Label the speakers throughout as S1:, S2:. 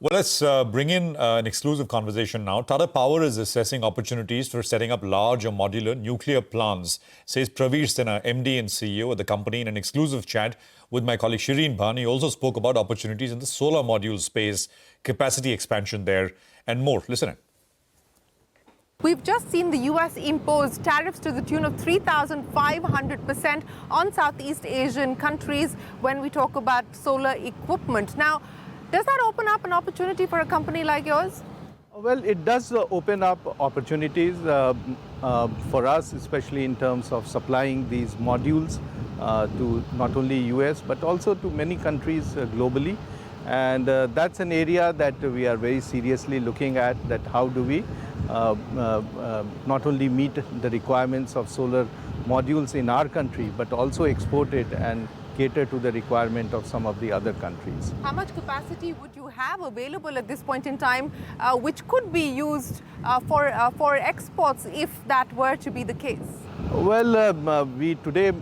S1: Well, let's bring in an exclusive conversation now. Tata Power is assessing opportunities for setting up large or modular nuclear plants, says Praveer Sinha, MD and CEO of the company, in an exclusive chat with my colleague Shereen Bhan. He also spoke about opportunities in the solar module space, capacity expansion there, and more. Listen in.
S2: We've just seen the US impose tariffs to the tune of 3,500% on Southeast Asian countries when we talk about solar equipment. Now, does that open up an opportunity for a company like yours?
S3: Well, it does open up opportunities for us, especially in terms of supplying these modules to not only US but also to many countries globally. And that's an area that we are very seriously looking at, that how do we not only meet the requirements of solar modules in our country, but also export it and cater to the requirement of some of the other countries.
S2: How much capacity would you have available at this point in time, which could be used for exports if that were to be the case?
S3: Well, we today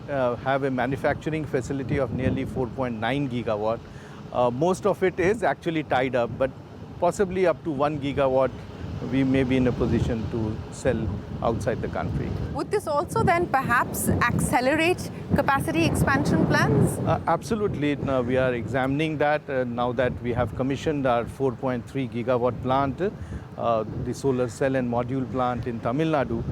S3: have a manufacturing facility of nearly 4.9 gigawatt. Most of it is actually tied up, but possibly up to 1 gigawatt we may be in a position to sell outside the country.
S2: Would this also then perhaps accelerate capacity expansion plans?
S3: Absolutely. We are examining that now that we have commissioned our 4.3 gigawatt plant, the solar cell and module plant in Tamil Nadu.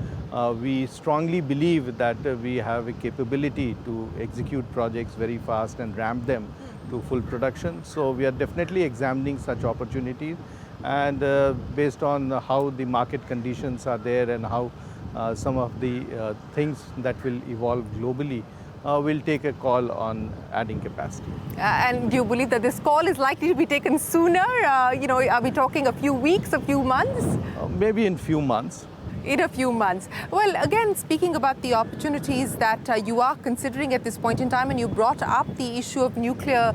S3: We strongly believe that we have a capability to execute projects very fast and ramp them to full production. So we are definitely examining such opportunities. And based on how the market conditions are there and how some of the things that will evolve globally, we'll take a call on adding capacity.
S2: And do you believe that this call is likely to be taken sooner? Are we talking a few weeks, a few months?
S3: Maybe in few months.
S2: In a few months. Well, again, speaking about the opportunities that you are considering at this point in time, and you brought up the issue of nuclear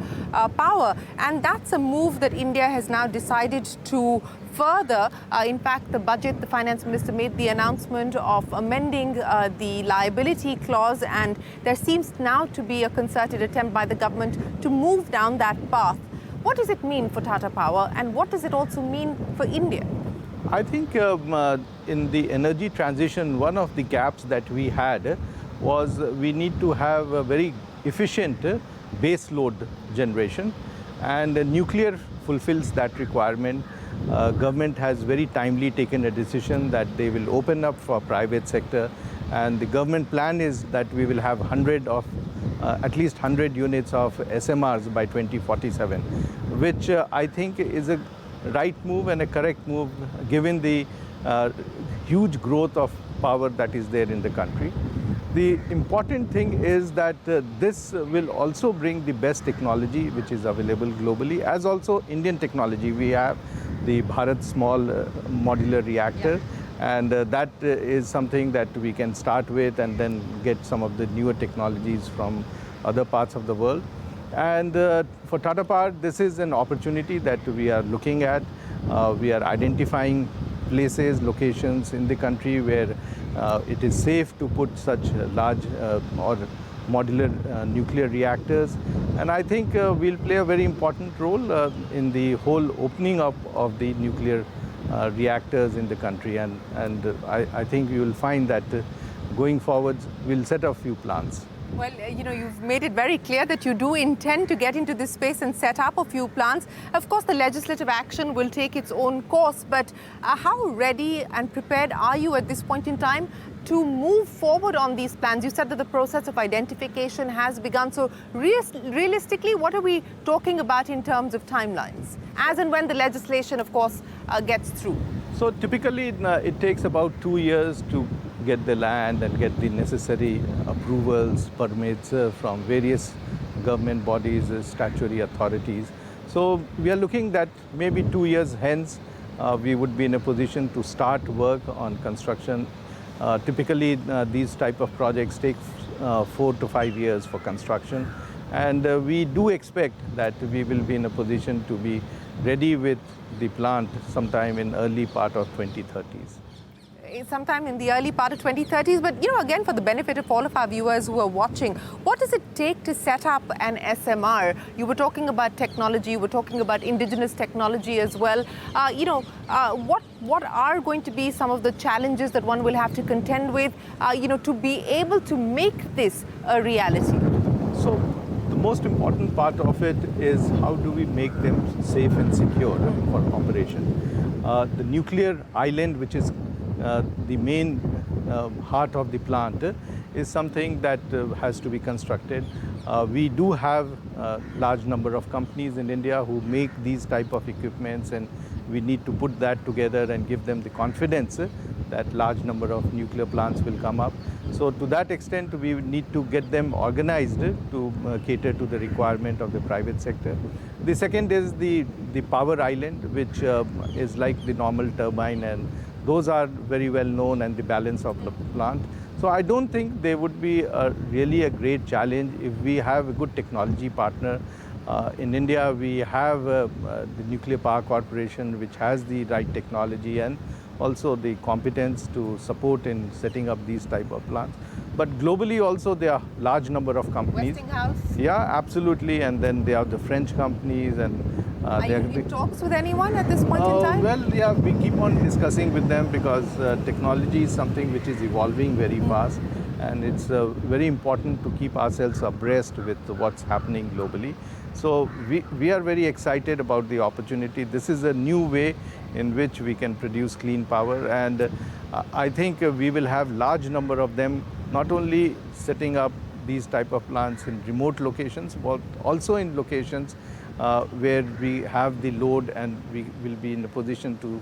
S2: power, and that's a move that India has now decided to further. In fact, the budget, the finance minister made the announcement of amending the liability clause, and there seems now to be a concerted attempt by the government to move down that path. What does it mean for Tata Power, and what does it also mean for India?
S3: I think in the energy transition, one of the gaps that we had was we need to have a very efficient base load generation, and nuclear fulfills that requirement. Government has very timely taken a decision that they will open up for private sector, and the government plan is that we will have at least 100 units of SMRs by 2047, which I think is a right move and a correct move given the huge growth of power that is there in the country. The important thing is that this will also bring the best technology which is available globally, as also Indian technology. We have the Bharat small modular reactor, and that is something that we can start with and then get some of the newer technologies from other parts of the world. And for Tata Power, this is an opportunity that we are looking at. We are identifying places, locations in the country where it is safe to put such large or modular nuclear reactors. And I think we'll play a very important role in the whole opening up of the nuclear reactors in the country. And I think you will find that going forward, we'll set a few plans.
S2: Well, you've made it very clear that you do intend to get into this space and set up a few plants. Of course, the legislative action will take its own course, but how ready and prepared are you at this point in time to move forward on these plans? You said that the process of identification has begun. So realistically, what are we talking about in terms of timelines? As and when the legislation, of course, gets through.
S3: So typically, it takes about 2 years to get the land and get the necessary approvals, permits from various government bodies, statutory authorities. So we are looking that maybe 2 years hence, we would be in a position to start work on construction. Typically, these type of projects take 4 to 5 years for construction. And we do expect that we will be in a position to be ready with the plant sometime in early part of 2030s.
S2: sometime in the early part of 2030s. But, again, for the benefit of all of our viewers who are watching, what does it take to set up an SMR? You were talking about technology, you were talking about indigenous technology as well. What are going to be some of the challenges that one will have to contend with, to be able to make this a reality?
S3: So the most important part of it is how do we make them safe and secure for operation. The nuclear island, which is the main heart of the plant, is something that has to be constructed. We do have a large number of companies in India who make these type of equipments, and we need to put that together and give them the confidence that large number of nuclear plants will come up. So to that extent, we need to get them organized to cater to the requirement of the private sector. The second is the power island, which is like the normal turbine, and those are very well known, and the balance of the plant. So I don't think there would be really a great challenge if we have a good technology partner. In India, we have the Nuclear Power Corporation, which has the right technology and also the competence to support in setting up these type of plants. But globally also there are large number of companies.
S2: Westinghouse?
S3: Yeah, absolutely. And then there are the French companies, and
S2: are you in talks with anyone at this point in time?
S3: Well, yeah, we keep on discussing with them because technology is something which is evolving very fast, and it's very important to keep ourselves abreast with what's happening globally. So we are very excited about the opportunity. This is a new way in which we can produce clean power, and I think we will have large number of them, not only setting up these type of plants in remote locations, but also in locations where we have the load, and we will be in a position to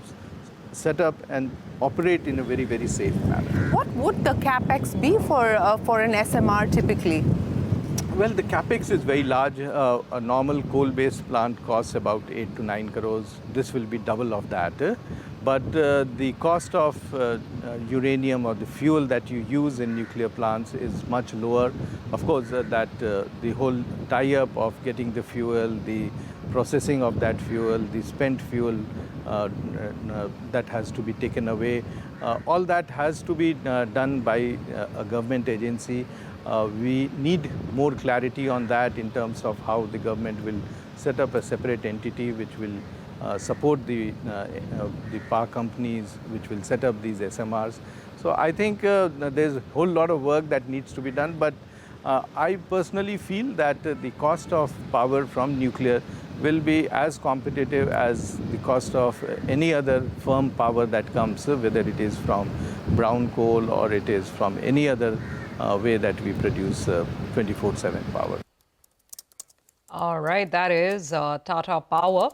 S3: set up and operate in a very, very safe manner.
S2: What would the Capex be for an SMR typically?
S3: Well, the Capex is very large. A normal coal-based plant costs about 8 to 9 crores. This will be double of that. But the cost of uranium or the fuel that you use in nuclear plants is much lower. Of course, the whole tie-up of getting the fuel, the processing of that fuel, the spent fuel that has to be taken away, all that has to be done by a government agency. We need more clarity on that in terms of how the government will set up a separate entity which will support the power companies, which will set up these SMRs. So I think there's a whole lot of work that needs to be done, but I personally feel that the cost of power from nuclear will be as competitive as the cost of any other firm power that comes, whether it is from brown coal or it is from any other way that we produce 24/7 power.
S4: All right, that is Tata Power.